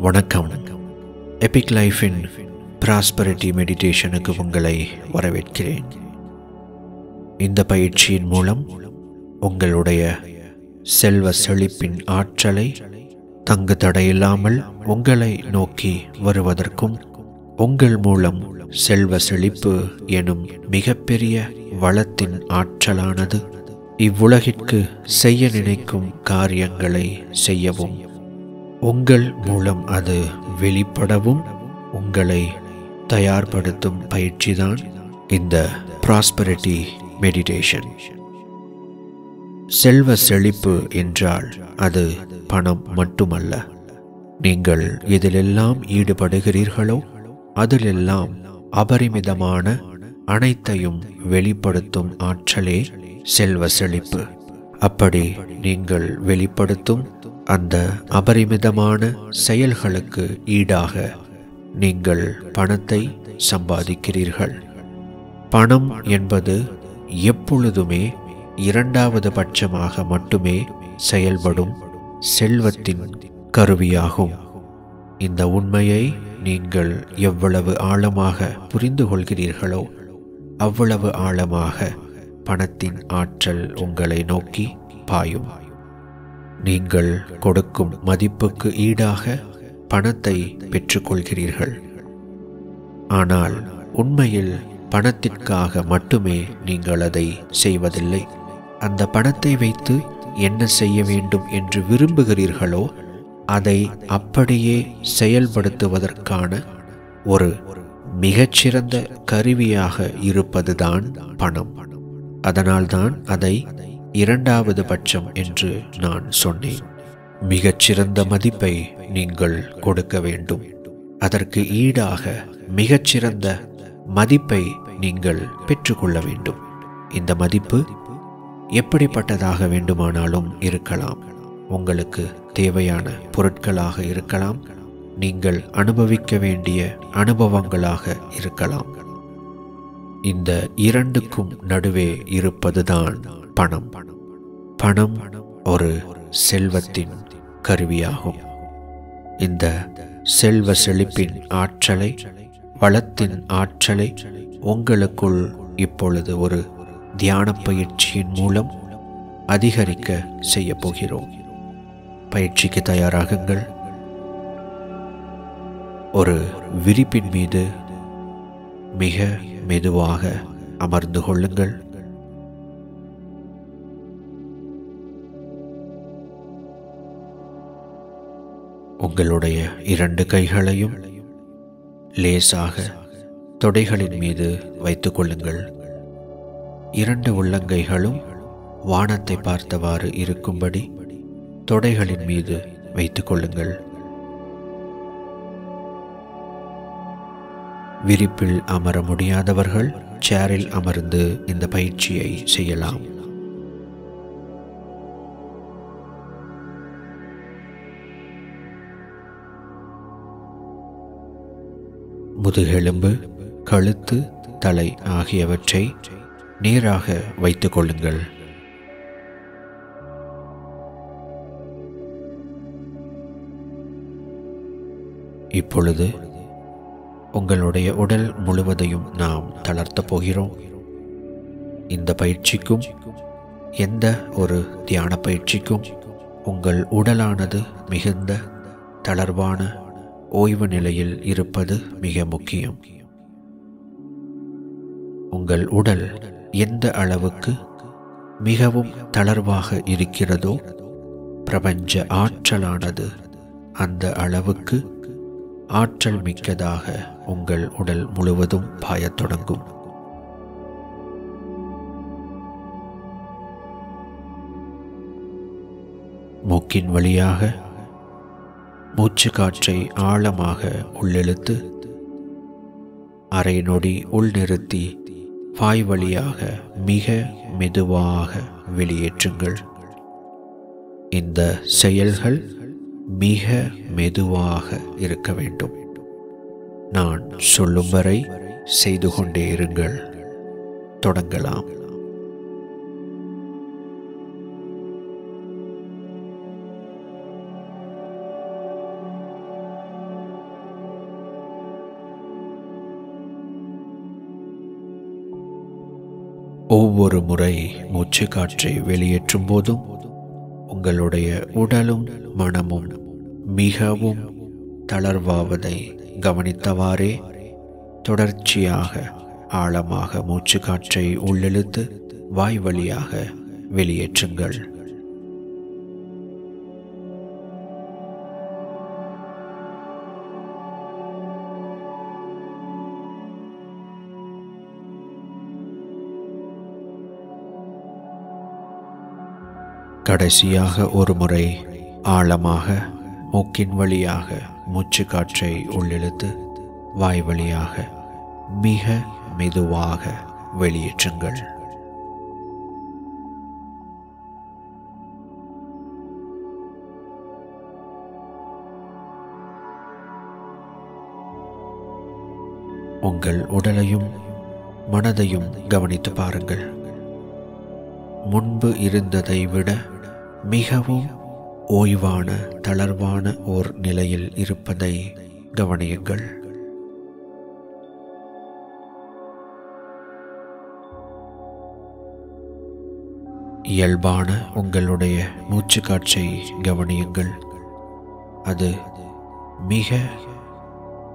வணக்கம். Epic லைஃபின் prosperity மெடிடேஷனுக்கு உங்களை வரவேற்கிறேன். இந்த பயிற்சியின் மூலம் உங்களுடைய செல்வ செழிப்பின் ஆற்றலை தங்கு தடையில்லாமல் உங்களை நோக்கி வருவதற்கும், உங்கள் மூலம் செல்வ செழிப்பு எனும் மிகப்பெரிய வளத்தின் ஆற்றலானது இவ்வுலகிற்கு செய்ய நினைக்கும் காரியங்களை செய்யவும், உங்கள் மூலம் அது வெளிப்படவும் உங்களை தயார்படுத்தும் பயிற்சிதான் இந்த ப்ராஸ்பரிட்டி மெடிடேஷன். செல்வ செழிப்பு என்றால் அது பணம் மட்டுமல்ல. நீங்கள் எதிலெல்லாம் ஈடுபடுகிறீர்களோ அதிலெல்லாம் அபரிமிதமான அனைத்தையும் வெளிப்படுத்தும் ஆற்றலே செல்வ செழிப்பு. அப்படி நீங்கள் வெளிப்படுத்தும் அந்த அபரிமிதமான செயல்களுக்கு ஈடாக நீங்கள் பணத்தை சம்பாதிக்கிறீர்கள். பணம் என்பது எப்பொழுதுமே இரண்டாவது பட்சமாக மட்டுமே செயல்படும் செல்வத்தின் கருவியாகும். இந்த உண்மையை நீங்கள் எவ்வளவு ஆழமாக புரிந்து கொள்கிறீர்களோ அவ்வளவு ஆழமாக பணத்தின் ஆற்றல் உங்களை நோக்கி பாயும். நீங்கள் கொடுக்கும் மதிப்புக்கு ஈடாக பணத்தை பெற்றுக்கொள்கிறீர்கள். ஆனால் உண்மையில் பணத்திற்காக மட்டுமே நீங்கள் அதை செய்வதில்லை. அந்த பணத்தை வைத்து என்ன செய்ய வேண்டும் என்று விரும்புகிறீர்களோ அதை அப்படியே செயல்படுத்துவதற்கான ஒரு மிகச்சிறந்த கருவியாக இருப்பதுதான் பணம். அதனால்தான் அதை இரண்டாவது பட்சம் என்று நான் சொன்னேன். மிகச்சிறந்த மதிப்பை நீங்கள் கொடுக்க வேண்டும். அதற்கு ஈடாக மிகச்சிறந்த மதிப்பை நீங்கள் பெற்றுக்கொள்ள வேண்டும். இந்த மதிப்பு எப்படிப்பட்டதாக வேண்டுமானாலும் இருக்கலாம். உங்களுக்கு தேவையான பொருட்களாக இருக்கலாம், நீங்கள் அனுபவிக்க வேண்டிய அனுபவங்களாக இருக்கலாம். இந்த இரண்டுக்கும் நடுவே இருப்பதுதான் பணம். பணம் ஒரு செல்வத்தின் கருவியாகும். இந்த செல்வ செழிப்பின் ஆற்றலை, வளத்தின் ஆற்றலை உங்களுக்குள் இப்பொழுது ஒரு தியான பயிற்சியின் மூலம் அதிகரிக்க செய்ய போகிறோம். பயிற்சிக்கு தயாராகுங்கள். ஒரு விரிப்பின் மீது மிக மெதுவாக அமர்ந்து கொள்ளுங்கள். உங்களுடைய இரண்டு கைகளையும் லேசாக தொடைகளின் மீது வைத்துக் கொள்ளுங்கள். இரண்டு உள்ளங்கைகளும் வானத்தை பார்த்தவாறு இருக்கும்படி தொடைகளின் மீது வைத்துக் கொள்ளுங்கள். விரிப்பில் அமர முடியாதவர்கள் சேரில் அமர்ந்து இந்த பயிற்சியை செய்யலாம். முதுகெலும்பு, கழுத்து, தலை ஆகியவற்றை நேராக வைத்துக் கொள்ளுங்கள். இப்பொழுது உங்களுடைய உடல் முழுவதையும் நாம் தளர்த்தப் போகிறோம். இந்த பயிற்சிக்கும் எந்த ஒரு தியான பயிற்சிக்கும் உங்கள் உடலானது மிகுந்த தளர்வான ஓய்வு நிலையில் இருப்பது மிக முக்கியம். உங்கள் உடல் எந்த அளவுக்கு மிகவும் தளர்வாக இருக்கிறதோ பிரபஞ்ச ஆற்றலானது அந்த அளவுக்கு ஆற்றல் மிக்கதாக உங்கள் உடல் முழுவதும் பாயத் தொடங்கும். மூக்கின் வழியாக மூச்சு காற்றை ஆழமாக உள்ளிழுத்து அரை நொடி உள்நிறுத்தி வாய் வழியாக மிக மெதுவாக வெளியேற்றுங்கள். இந்த செயல்கள் மிக மெதுவாக இருக்க வேண்டும். நான் சொல்லும் வரை செய்து கொண்டே இருங்கள். தொடங்கலாம். ஒவ்வொரு முறை மூச்சு காற்றை வெளியேற்றும் போதும் உங்களுடைய உடலும் மனமும் மிகவும் தளர்வாவதை கவனித்தவாறே தொடர்ச்சியாக ஆழமாக மூச்சு காற்றை உள்ளிழுத்து வாய் வழியாக வெளியேற்றுங்கள். கடைசியாக ஒரு முறை ஆழமாக மூக்கின் வழியாக மூச்சு காற்றை உள்ளிழுத்து வாய் வழியாக மிக மெதுவாக வெளியேற்றுங்கள். உங்கள் உடலையும் மனதையும் கவனித்து பாருங்கள். முன்பு இருந்ததை விட மிகவும் ஓய்வான தளர்வான ஓர் நிலையில் இருப்பதை கவனியுங்கள். இயல்பான உங்களுடைய மூச்சு காற்றை கவனியுங்கள். அது மிக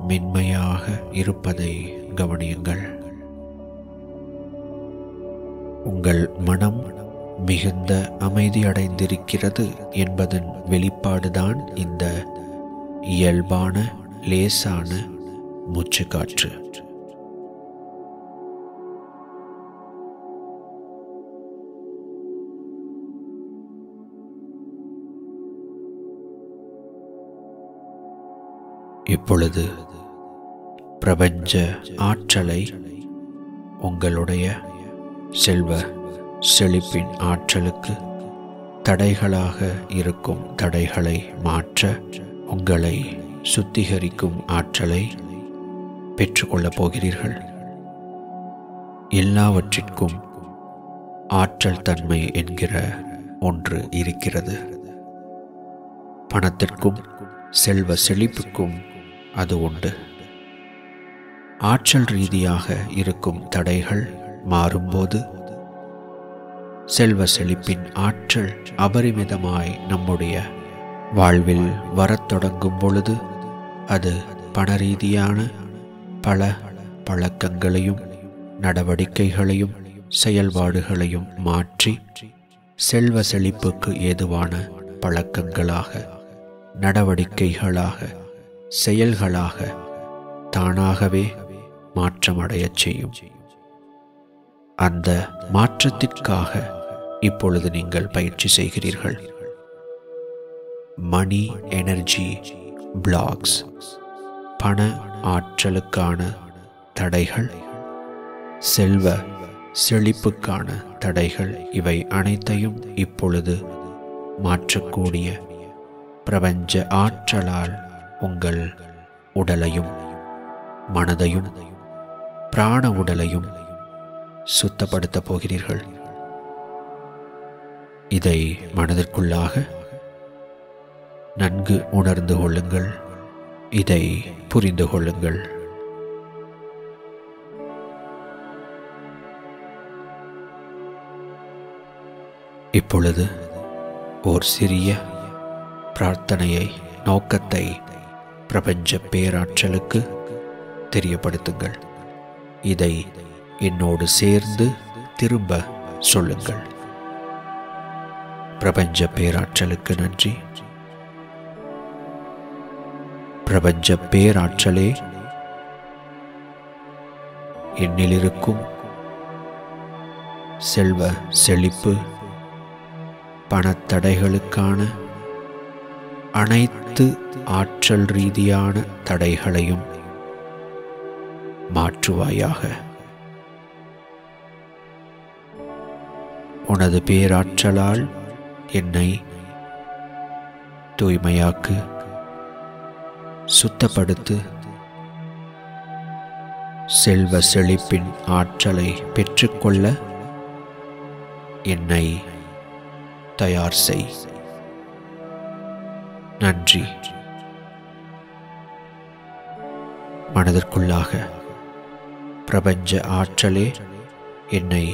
மென்மையாக இருப்பதை கவனியுங்கள். உங்கள் மனம் மிகுந்த அமைதி அடைந்திருக்கிறது என்பதன் வெளிப்பாடுதான் இந்த இயல்பான லேசான மூச்சு காற்று. இப்பொழுது பிரபஞ்ச ஆற்றலை உங்களுடைய செல்வ செழிப்பின் ஆற்றலுக்கு தடைகளாக இருக்கும் தடைகளை மாற்ற உங்களை சுத்திகரிக்கும் ஆற்றலை பெற்றுக்கொள்ளப் போகிறீர்கள். எல்லாவற்றிற்கும் ஆற்றல் தன்மை என்கிற ஒன்று இருக்கிறது. பணத்திற்கும் செல்வ செழிப்புக்கும் அது உண்டு. ஆற்றல் ரீதியாக இருக்கும் தடைகள் மாறும்போது செல்வ செழிப்பின் ஆற்றல் அபரிமிதமாய் நம்முடைய வாழ்வில் வரத் தொடங்கும் பொழுது அது பணரீதியான பல பழக்கங்களையும் நடவடிக்கைகளையும் செயல்பாடுகளையும் மாற்றி செல்வ செழிப்புக்கு ஏதுவான பழக்கங்களாக, நடவடிக்கைகளாக, செயல்களாக தானாகவே மாற்றமடையச் செய்யும். அந்த மாற்றத்திற்காக இப்பொழுது நீங்கள் பயிற்சி செய்கிறீர்கள். மணி எனர்ஜி பிளாக்ஸ், பண ஆற்றலுக்கான தடைகள், செல்வ செழிப்புக்கான தடைகள், இவை அனைத்தையும் இப்பொழுது மாற்றக்கூடிய பிரபஞ்ச ஆற்றலால் உங்கள் உடலையும் மனதையும் பிராண உடலையும் சுத்தப்படுத்தப் போகிறீர்கள். இதை மனதிற்குள்ளாக நன்கு உணர்ந்து கொள்ளுங்கள். இதை புரிந்து கொள்ளுங்கள். இப்பொழுது ஓர் சிறிய பிரார்த்தனையை, நோக்கத்தை பிரபஞ்ச பேராற்றலுக்கு தெரியப்படுத்துங்கள். இதை என்னோடு சேர்ந்து திரும்ப சொல்லுங்கள். பிரபஞ்ச பேராற்றலுக்கு நன்றி. பிரபஞ்ச பேராற்றலே, என்னில் இருக்கும் செல்வ செழிப்பு, பணத்தடைகளுக்கான அனைத்து ஆற்றல் ரீதியான தடைகளையும் மாற்றுவாயாக. உனது பேராற்றலால் என்னை தூய்மையாக்கு, சுத்தப்படுத்து. செல்வ செழிப்பின் ஆற்றலை பெற்றுக்கொள்ள என்னை தயார் செய். நன்றி. மனதிற்குள்ளாக பிரபஞ்ச ஆற்றலே, என்னை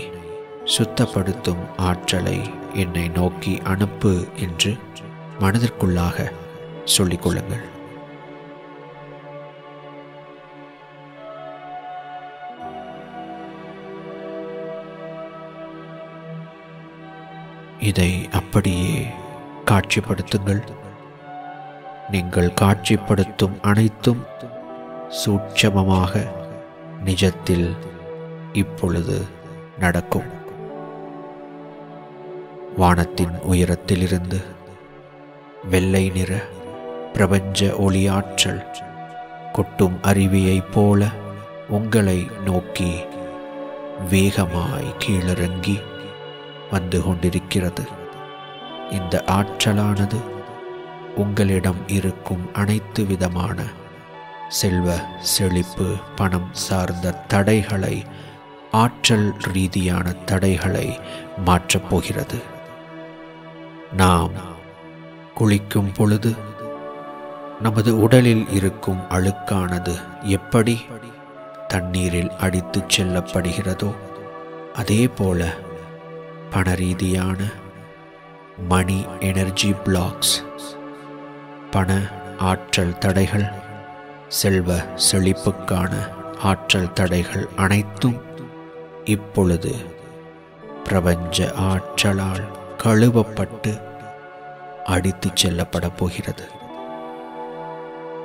சுத்தப்படுத்தும் ஆற்றலை என்னை நோக்கி அனுப்பு என்று மனதிற்குள்ளாக சொல்லிக்கொள்ளுங்கள். இதை அப்படியே காட்சிப்படுத்துங்கள். நீங்கள் காட்சிப்படுத்தும் அனைத்தும் சூட்சமமாக நிஜத்தில் இப்பொழுது நடக்கும். வானத்தின் உயரத்திலிருந்து வெள்ளை நிற பிரபஞ்ச ஒளியாற்றல் கொட்டும் அருவியைப் போல உங்களை நோக்கி வேகமாய் கீழிறங்கி வந்து கொண்டிருக்கிறது. இந்த ஆற்றலானது உங்களிடம் இருக்கும் அனைத்து விதமான செல்வ செழிப்பு, பணம் சார்ந்த தடைகளை, ஆற்றல் ரீதியான தடைகளை மாற்றப் போகிறது. நாம் குளிக்கும் பொழுது நமது உடலில் இருக்கும் அழுக்கானது எப்படி தண்ணீரில் அடித்துச் செல்லப்படுகிறதோ அதே போல பண ரீதியான மணி எனர்ஜி பிளாக்ஸ், பண ஆற்றல் தடைகள், செல்வ செழிப்புக்கான ஆற்றல் தடைகள் அனைத்தும் இப்பொழுது பிரபஞ்ச ஆற்றலால் கழுவப்பட்டு அடித்துச் செல்லப்பட போகிறது.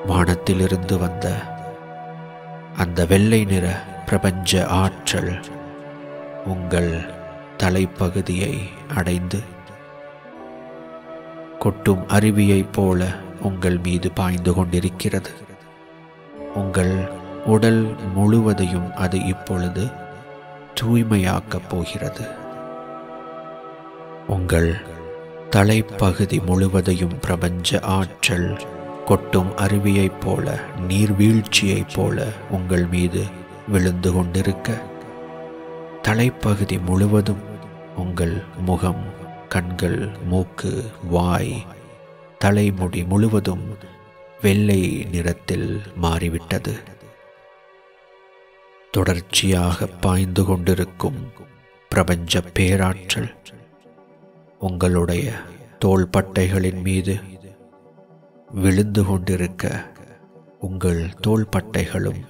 வானத்திலிருந்து வந்த அந்த வெள்ளை நிற பிரபஞ்ச ஆற்றல் உங்கள் தலைப்பகுதியை அடைந்து கொட்டும் அருவியைப் போல உங்கள் மீது பாய்ந்து கொண்டிருக்கிறது. உங்கள் உடல் முழுவதையும் அது இப்பொழுது தூய்மையாக்கப் போகிறது. உங்கள் தலைப்பகுதி முழுவதையும் பிரபஞ்ச ஆற்றல் கொட்டும் அருவியைப் போல, நீர்வீழ்ச்சியைப் போல உங்கள் மீது விழுந்து கொண்டிருக்க, தலைப்பகுதி முழுவதும் உங்கள் முகம், கண்கள், மூக்கு, வாய், தலைமுடி முழுவதும் வெள்ளை நிறத்தில் மாறிவிட்டது. தொடர்ச்சியாக பாய்ந்து கொண்டிருக்கும் பிரபஞ்ச பேராற்றல் உங்களுடைய தோள்பட்டைகளின் மீது விழுந்து கொண்டிருக்க, உங்கள் தோள்பட்டைகளும்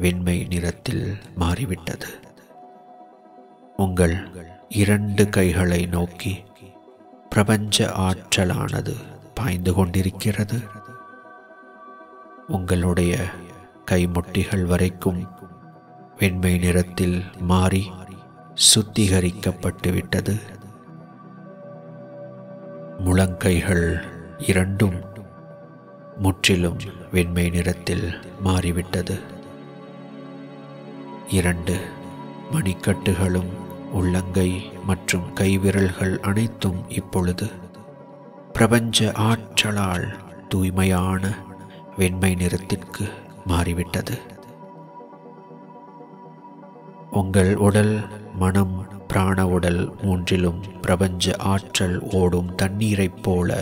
வெண்மை நிறத்தில் மாறிவிட்டது. உங்கள் 2 கைகளை நோக்கி பிரபஞ்ச ஆற்றலானது பாய்ந்து கொண்டிருக்கிறது. உங்களுடைய கைமுட்டிகள் வரைக்கும் வெண்மை நிறத்தில் மாறி சுத்திகரிக்கப்பட்டு விட்டது. முழங்கைகள் 2ம் முற்றிலும் வெண்மை நிறத்தில் மாறிவிட்டது. 2 மணிக்கட்டுகளும் உள்ளங்கை மற்றும் கைவிரல்கள் அனைத்தும் இப்பொழுது பிரபஞ்ச ஆற்றலால் தூய்மையான வெண்மை நிறத்திற்கு மாறிவிட்டது. உங்கள் உடல், மனம், பிராண உடல் மூன்றிலும் பிரபஞ்ச ஆற்றல் ஓடும் தண்ணீரைப் போல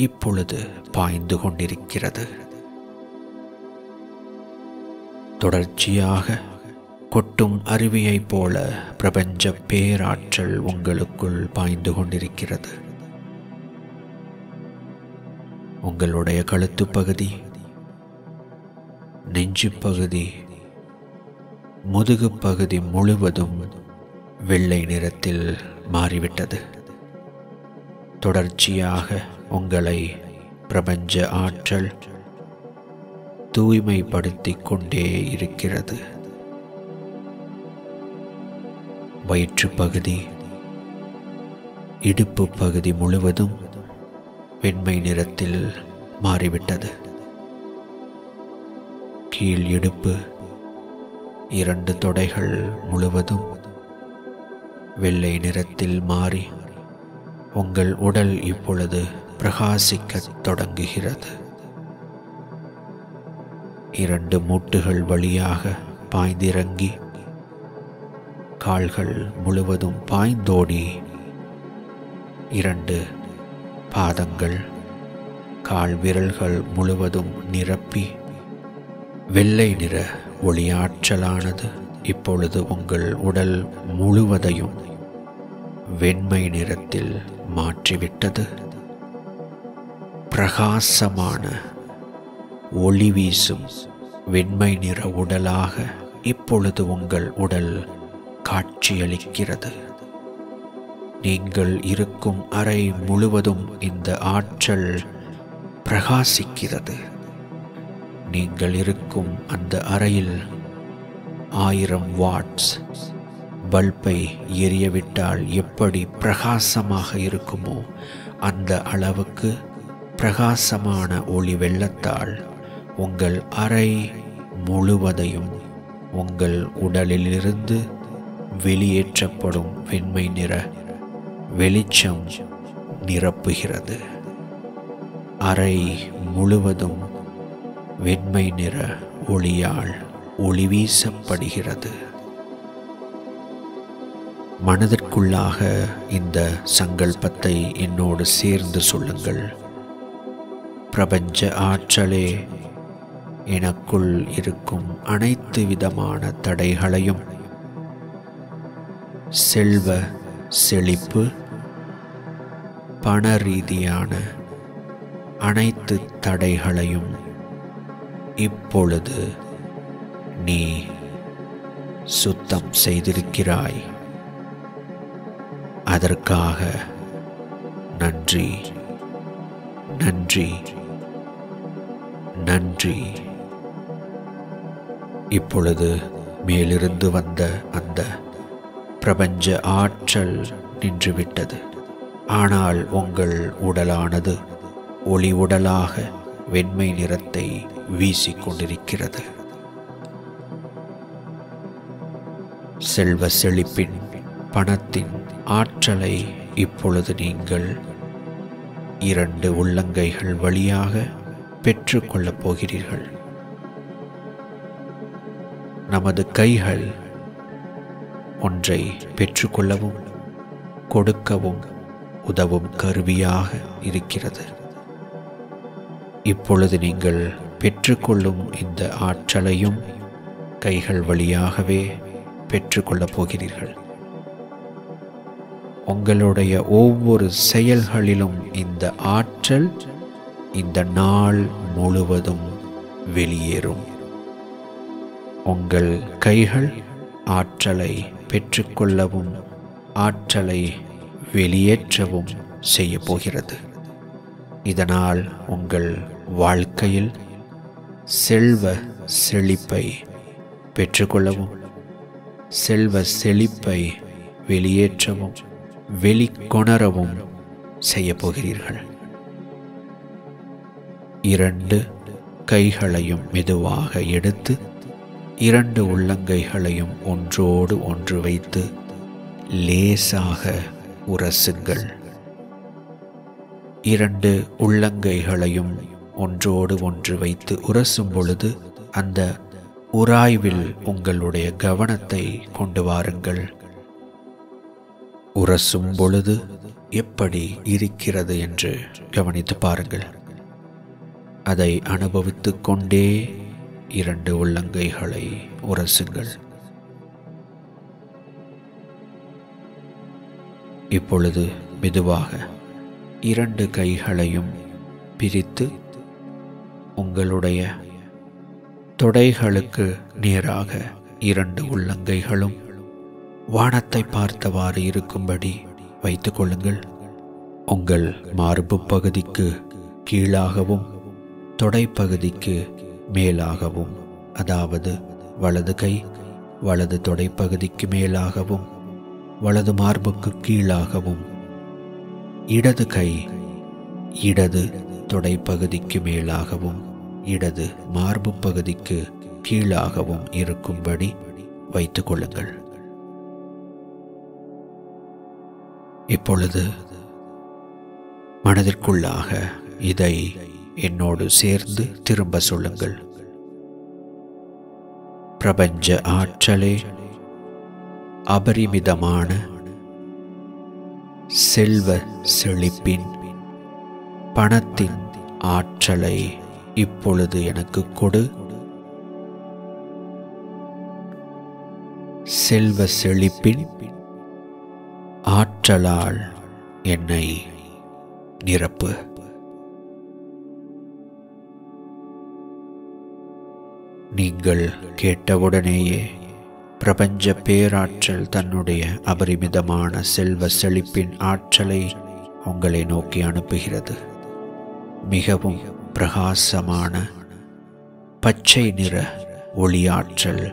இப்பொழுது பாய்ந்து கொண்டிருக்கிறது. தொடர்ச்சியாக கொட்டும் அருவியைப் போல பிரபஞ்ச பேராற்றல் உங்களுக்குள் பாய்ந்து கொண்டிருக்கிறது. உங்களுடைய கழுத்து பகுதி, நெஞ்சு பகுதி, முதுகு பகுதி முழுவதும் வெள்ளை நிறத்தில் மாறிவிட்டது. தொடர்ச்சியாக உங்களை பிரபஞ்ச ஆற்றல் தூய்மைப்படுத்திக் கொண்டே இருக்கிறது. வயிற்று பகுதி, இடுப்பு பகுதி முழுவதும் வெண்மை நிறத்தில் மாறிவிட்டது. கீழ் இடுப்பு, 2 தொடைகள் முழுவதும் வெள்ளை நிறத்தில் மாறி உங்கள் உடல் இப்பொழுது பிரகாசிக்கத் தொடங்குகிறது. 2 மூட்டுகள் வழியாக பாய்ந்திறங்கி கால்கள் முழுவதும் பாய்ந்தோடி 2 பாதங்கள், கால் விரல்கள் முழுவதும் நிரப்பி வெள்ளை நிற ஒளியாற்றலானது இப்பொழுது உங்கள் உடல் முழுவதையும் வெண்மை நிறத்தில் மாற்றிவிட்டது. பிரகாசமான ஒளி வீசும் வெண்மை நிற உடலாக இப்பொழுது உங்கள் உடல் காட்சியளிக்கிறது. நீங்கள் இருக்கும் அறை முழுவதும் இந்த ஆற்றல் பிரகாசிக்கிறது. நீங்கள் இருக்கும் அந்த அறையில் 1000 வாட்ஸ் பல்பை எரியவிட்டால் எப்படி பிரகாசமாக இருக்குமோ அந்த அளவுக்கு பிரகாசமான ஒளி வெள்ளத்தால் உங்கள் அறை முழுவதையும் உங்கள் உடலிலிருந்து வெளியேற்றப்படும் வெண்மை நிற வெளிச்சம் நிரப்புகிறது. அறை முழுவதும் வெண்மை நிற ஒளியால் ஒளி வீசப்படுகிறது. மனதிற்குள்ளாக இந்த சங்கல்பத்தை என்னோடு சேர்ந்து சொல்லுங்கள். பிரபஞ்ச ஆற்றலே, எனக்குள் இருக்கும் அனைத்து விதமான தடைகளையும், செல்வ செழிப்பு, பண ரீதியான அனைத்து தடைகளையும் இப்பொழுது நீ சுத்தம் செய்திருக்கிறாய். அதற்காக நன்றி, நன்றி, நன்றி. இப்பொழுது மேலிருந்து வந்த அந்த பிரபஞ்ச ஆற்றல் நின்றுவிட்டது. ஆனால் உங்கள் உடலானது ஒளி உடலாக வெண்மை நிறத்தை வீசிக்கொண்டிருக்கிறது. செல்வ செழிப்பின், பணத்தின் ஆற்றலை இப்பொழுது நீங்கள் 2 உள்ளங்கைகள் வழியாக பெற்றுக்கொள்ளப் போகிறீர்கள். நமது கைகள் ஒன்றை பெற்றுக்கொள்ளவும் கொடுக்கவும் உதவும் கருவியாக இருக்கிறது. இப்பொழுது நீங்கள் பெற்றுக்கொள்ளும் இந்த ஆற்றலையும் கைகள் வழியாகவே பெற்றுக்கொள்ளப் போகிறீர்கள். உங்களுடைய ஒவ்வொரு செயல்களிலும் இந்த ஆற்றல் இந்த நாள் முழுவதும் வெளியேறும். உங்கள் கைகள் ஆற்றலை பெற்றுக்கொள்ளவும் ஆற்றலை வெளியேற்றவும் செய்ய போகிறது. இதனால் உங்கள் வாழ்க்கையில் செல்வ செழிப்பை பெற்றுக்கொள்ளவும் செல்வ செழிப்பை வெளியேற்றவும் வெளிக்கொணரவும் செய்ய போகிறீர்கள். 2 கைகளையும் மெதுவாக எடுத்து 2 உள்ளங்கைகளையும் ஒன்றோடு ஒன்று வைத்து லேசாக உரசுங்கள். 2 உள்ளங்கைகளையும் ஒன்றோடு ஒன்று வைத்து உரசும் பொழுது அந்த உராய்வில் உங்களுடைய கவனத்தை கொண்டு வாருங்கள். உரசும் பொழுது எப்படி இருக்கிறது என்று கவனித்து பாருங்கள். அதை அனுபவித்துக் கொண்டே 2 உள்ளங்கைகளை உரசுங்கள். இப்பொழுது மெதுவாக 2 கைகளையும் பிரித்து உங்களுடைய தொடைகளுக்கு நேராக 2 உள்ளங்கைகளும் வானத்தை பார்த்தவாறு இருக்கும்படி வைத்துக் கொள்ளுங்கள். உங்கள் மார்பு பகுதிக்கு கீழாகவும் தொடைப்பகுதிக்கு மேலாகவும், அதாவது வலது கை வலது தொடைப்பகுதிக்கு மேலாகவும் வலது மார்புக்கு கீழாகவும், இடது கை இடது தொடைப்பகுதிக்கு மேலாகவும் இடது மார்பு பகுதிக்கு கீழாகவும் இருக்கும்படி வைத்துக் கொள்ளுங்கள். இப்பொழுது மனதிற்குள்ளாக இதை என்னோடு சேர்ந்து திரும்ப சொல்லுங்கள். பிரபஞ்ச ஆற்றலே, அபரிமிதமான செல்வ செழிப்பின், பணத்தின் ஆற்றலை இப்பொழுது எனக்கு கொடு. செல்வ செழிப்பின் ஆற்றலால் என்னை நிரப்பு. நீங்கள் கேட்டவுடனேயே பிரபஞ்ச பேராற்றல் தன்னுடைய அபரிமிதமான செல்வ செழிப்பின் ஆற்றலை உங்களை நோக்கி அனுப்புகிறது. மிகவும் பிரகாசமான பச்சை நிற ஒளியாற்றல்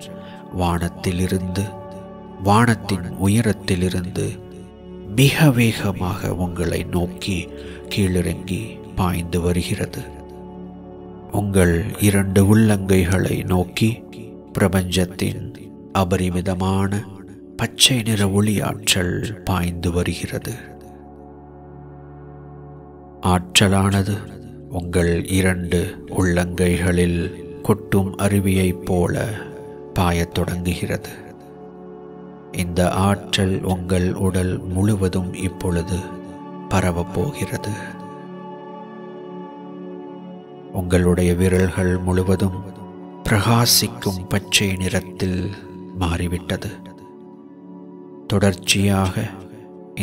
வானத்தின் உயரத்திலிருந்து மிக வேகமாக உங்களை நோக்கி கீழிறங்கி பாய்ந்து வருகிறது. உங்கள் 2 உள்ளங்கைகளை நோக்கி பிரபஞ்சத்தின் அபரிமிதமான பச்சை நிற ஒளியாற்றல் பாய்ந்து வருகிறது. ஆற்றலானது உங்கள் 2 உள்ளங்கைகளில் கொட்டும் அருவியைப் போல பாயத் தொடங்குகிறது. இந்த ஆற்றல் உங்கள் உடல் முழுவதும் இப்பொழுது பரவப்போகிறது. உங்களுடைய விரல்கள் முழுவதும் பிரகாசிக்கும் பச்சை நிறத்தில் மாறிவிட்டது. தொடர்ச்சியாக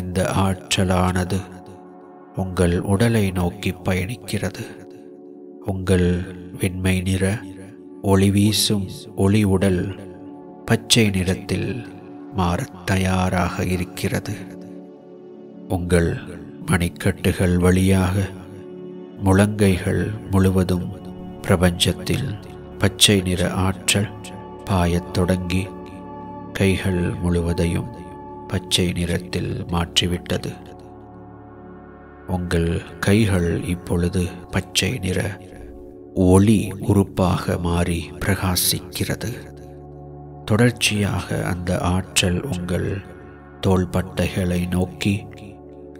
இந்த ஆற்றலானது உங்கள் உடலை நோக்கி பயணிக்கிறது. உங்கள் வெண்மை நிற ஒளி வீசும் ஒளி உடல் பச்சை நிறத்தில் மாறத் தயாராக இருக்கிறது. உங்கள் மணிக்கட்டுகள் வழியாக முழங்கைகள் முழுவதும் பிரபஞ்சத்தில் பச்சை நிற ஆற்றல் பாயத் தொடங்கி கைகள் முழுவதையும் பச்சை நிறத்தில் மாற்றிவிட்டது. உங்கள் கைகள் இப்பொழுது பச்சை நிற ஒளி உறுப்பாக மாறி பிரகாசிக்கிறது. தொடர்ச்சியாக அந்த ஆற்றல் உங்கள் தோள்பட்டைகளை நோக்கி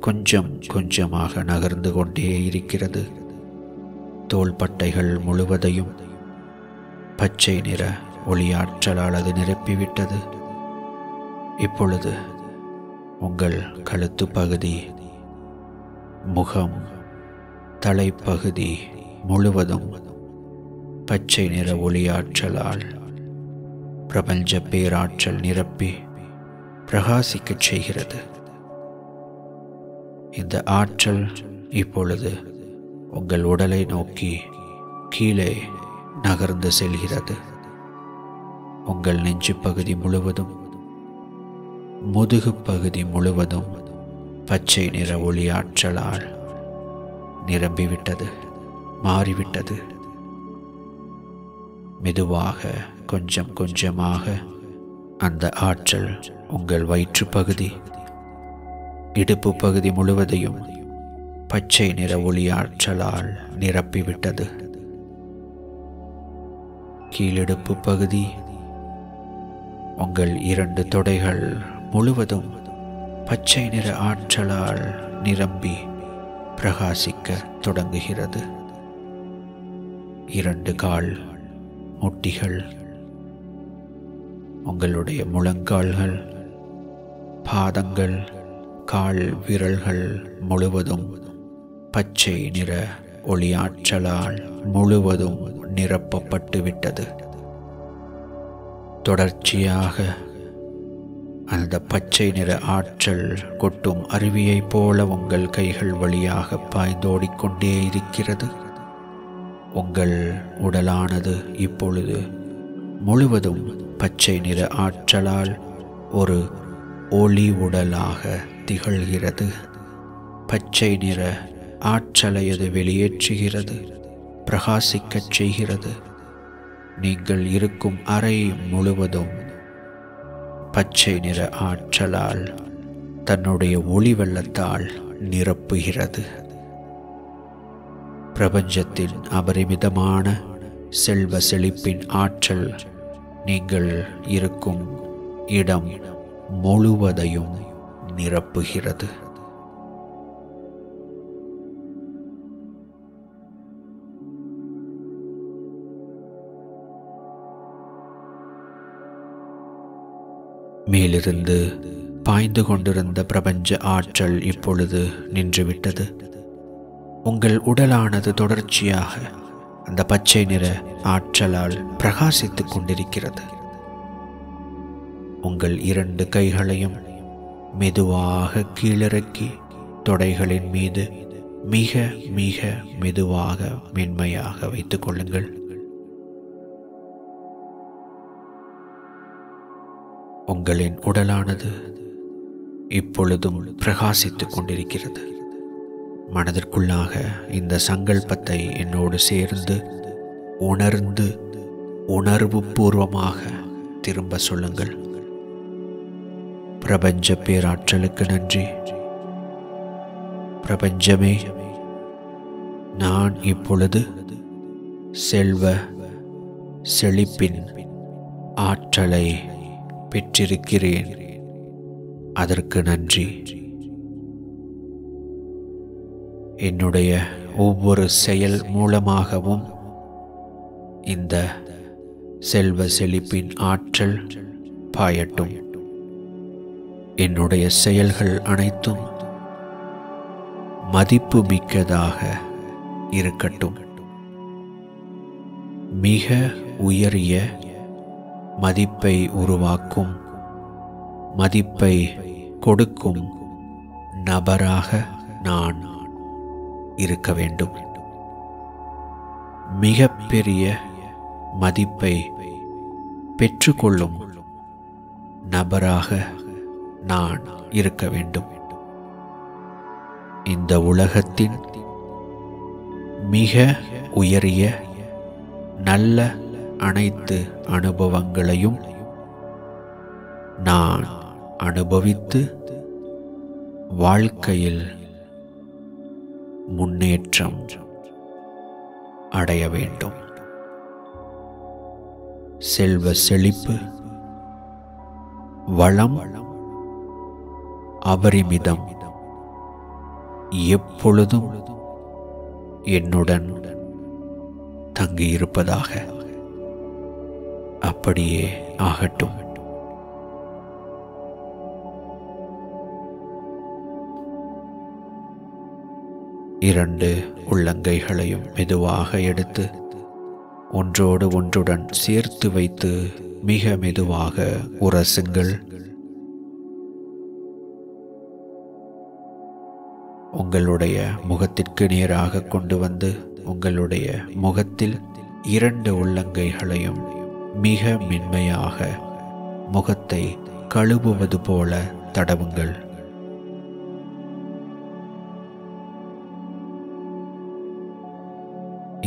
கொஞ்சம் கொஞ்சமாக நகர்ந்து கொண்டே இருக்கிறது. தோள்பட்டைகள் முழுவதையும் பச்சை நிற ஒளியாற்றலால் அது நிரப்பிவிட்டது. இப்பொழுது உங்கள் கழுத்து பகுதி, முகம், தலைப்பகுதி முழுவதும் பச்சை நிற ஒளியாற்றலால் பிரபஞ்ச பேராற்றல் நிரப்பி பிரகாசிக்கச் செய்கிறது. இந்த ஆற்றல் இப்பொழுது உங்கள் உடலை நோக்கி கீழே நகர்ந்து செல்கிறது. உங்கள் நெஞ்சு பகுதி முழுவதும், முதுகு பகுதி முழுவதும் பச்சை நிற ஒளியாற்றலால் நிரம்பிவிட்டது, மாறிவிட்டது. மெதுவாக கொஞ்சம் கொஞ்சமாக அந்த ஆற்றல் உங்கள் வயிற்று பகுதி, இடுப்பு பகுதி முழுவதையும் பச்சை நிற ஒளியாற்றலால் நிரப்பிவிட்டது. கீழிடுப்பு பகுதி, உங்கள் 2 தொடைகள் முழுவதும் பச்சை நிற ஆற்றலால் நிரம்பி பிரகாசிக்க தொடங்குகிறது. 2 கால் முட்டிகள், உங்களுடைய முழங்கால்கள், பாதங்கள், கால் விரல்கள் முழுவதும் பச்சை நிற ஒளியாற்றலால் முழுவதும் நிரப்பப்பட்டு விட்டது. தொடர்ச்சியாக அந்த பச்சை நிற ஆற்றல் கொட்டும் அருவியைப் போல உங்கள் கைகள் வழியாக பாய்ந்தோடிக்கொண்டே இருக்கிறது. உங்கள் உடலானது இப்பொழுது முழுவதும் பச்சை நிற ஆற்றலால் ஒரு ஒளி உடலாக திகழ்கிறது. பச்சை நிற ஆற்றலை அது வெளியேற்றுகிறது, பிரகாசிக்கச் செய்கிறது. நீங்கள் இருக்கும் அறை முழுவதும் பச்சை நிற ஆற்றலால் தன்னுடைய ஒளி வெள்ளத்தால் நிரப்புகிறது. பிரபஞ்சத்தின் அபரிமிதமான செல்வ செழிப்பின் ஆற்றல் நீங்கள் இருக்கும் இடம் முழுவதையும் நிரப்புகிறது. மேலிருந்து பாய்ந்து கொண்டிருந்த பிரபஞ்ச ஆற்றல் இப்பொழுது நின்றுவிட்டது. உங்கள் உடலானது தொடர்ச்சியாக அந்த பச்சை நிற ஆற்றலால் பிரகாசித்துக் கொண்டிருக்கிறது. உங்கள் 2 கைகளையும் மெதுவாக கீழிறக்கி தொடைகளின் மீது மிக மிக மெதுவாக மென்மையாக வைத்துக் கொள்ளுங்கள். உங்களின் உடலானது இப்பொழுதும் பிரகாசித்துக் கொண்டிருக்கிறது. மனதிற்குள்ளாக இந்த சங்கல்பத்தை என்னோடு சேர்ந்து உணர்ந்து உணர்வு பூர்வமாக திரும்ப சொல்லுங்கள். பிரபஞ்ச பேராற்றலுக்கு நன்றி. பிரபஞ்சமே, நான் இப்பொழுது செல்வ செழிப்பின் ஆற்றலை பெற்றிருக்கிறேன். அதற்கு நன்றி. என்னுடைய ஒவ்வொரு செயல் மூலமாகவும் இந்த செல்வ செழிப்பின் ஆற்றல் பாயட்டும். என்னுடைய செயல்கள் அனைத்தும் மதிப்பு மிக்கதாக இருக்கட்டும். மிக உயரிய மதிப்பை உருவாக்கும், மதிப்பை கொடுக்கும் நபராக நான் இருக்க வேண்டும். மிக பெரிய மதிப்பை பெற்றுக்கொள்ளும் நபராக நான் இருக்க வேண்டும். இந்த உலகத்தின் மிக உயரிய நல்ல அனைத்து அனுபவங்களையும் நான் அனுபவித்து வாழ்க்கையில் முன்னேற்றம் அடைய வேண்டும். செல்வ செழிப்பு, வளம், அபரிமிதம் எப்பொழுதும் என்னுடன் தங்கியிருப்பதாக. அப்படியே ஆகட்டும். இரண்டு உள்ளங்கைகளையும் மெதுவாக எடுத்து ஒன்றோடு ஒன்றுடன் சேர்த்து வைத்து மிக மெதுவாக உரசுங்கள். உங்களுடைய முகத்திற்கு நேராக கொண்டு வந்து உங்களுடைய முகத்தில் இரண்டு உள்ளங்கைகளையும் மிக மென்மையாக முகத்தை கழுவுவது போல தடவுங்கள்.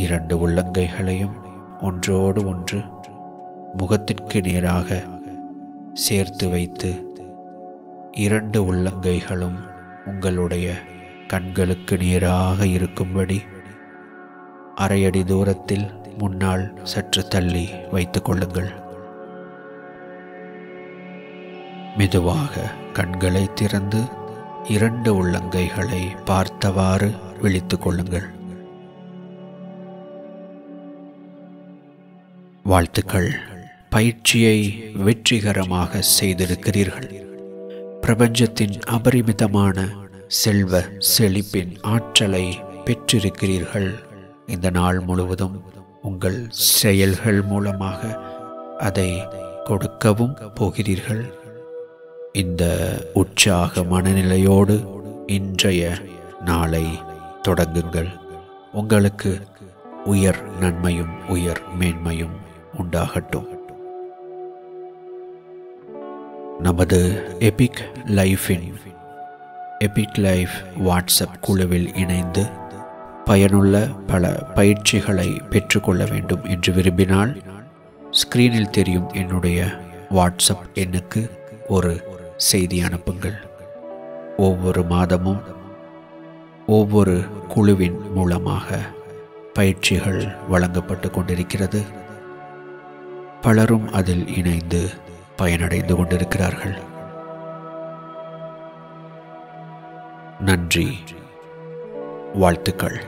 இரண்டு உள்ளங்கைகளையும் ஒன்றோடு ஒன்று முகத்திற்கு நேராக சேர்த்து வைத்து இரண்டு உள்ளங்கைகளும் உங்களுடைய கண்களுக்கு நேராக இருக்கும்படி அரை அடி தூரத்தில் முன்னால் சற்று தள்ளி வைத்துக் கொள்ளுங்கள். மெதுவாக கண்களை திறந்து இரண்டு உள்ளங்கைகளை பார்த்தவாறு விழித்துக் கொள்ளுங்கள். வாழ்த்துக்கள். பயிற்சியை வெற்றிகரமாக செய்திருக்கிறீர்கள். பிரபஞ்சத்தின் அபரிமிதமான செல்வ செழிப்பின் ஆற்றலை பெற்றிருக்கிறீர்கள். இந்த நாள் முழுவதும் உங்கள் செயல்கள் மூலமாக அதை கொடுக்கவும் போகிறீர்கள். இந்த உற்சாக மனநிலையோடு இன்றைய நாளை தொடங்குங்கள். உங்களுக்கு உயர் நன்மையும் உயர் மேன்மையும் உண்டாகட்டும். நமது எபிக் லைஃப் வாட்ஸ்அப் குழுவில் இணைந்து பயனுள்ள பல பயிற்சிகளை பெற்றுக்கொள்ள வேண்டும் என்று விரும்பினால் ஸ்கிரீனில் தெரியும் என்னுடைய வாட்ஸ்அப் எண்ணுக்கு ஒரு செய்தி அனுப்புங்கள். ஒவ்வொரு மாதமும் ஒவ்வொரு குழுவின் மூலமாக பயிற்சிகள் வழங்கப்பட்டு கொண்டிருக்கிறது. பலரும் அதில் இணைந்து பயனடைந்து கொண்டிருக்கிறார்கள். நன்றி. வாழ்த்துக்கள்.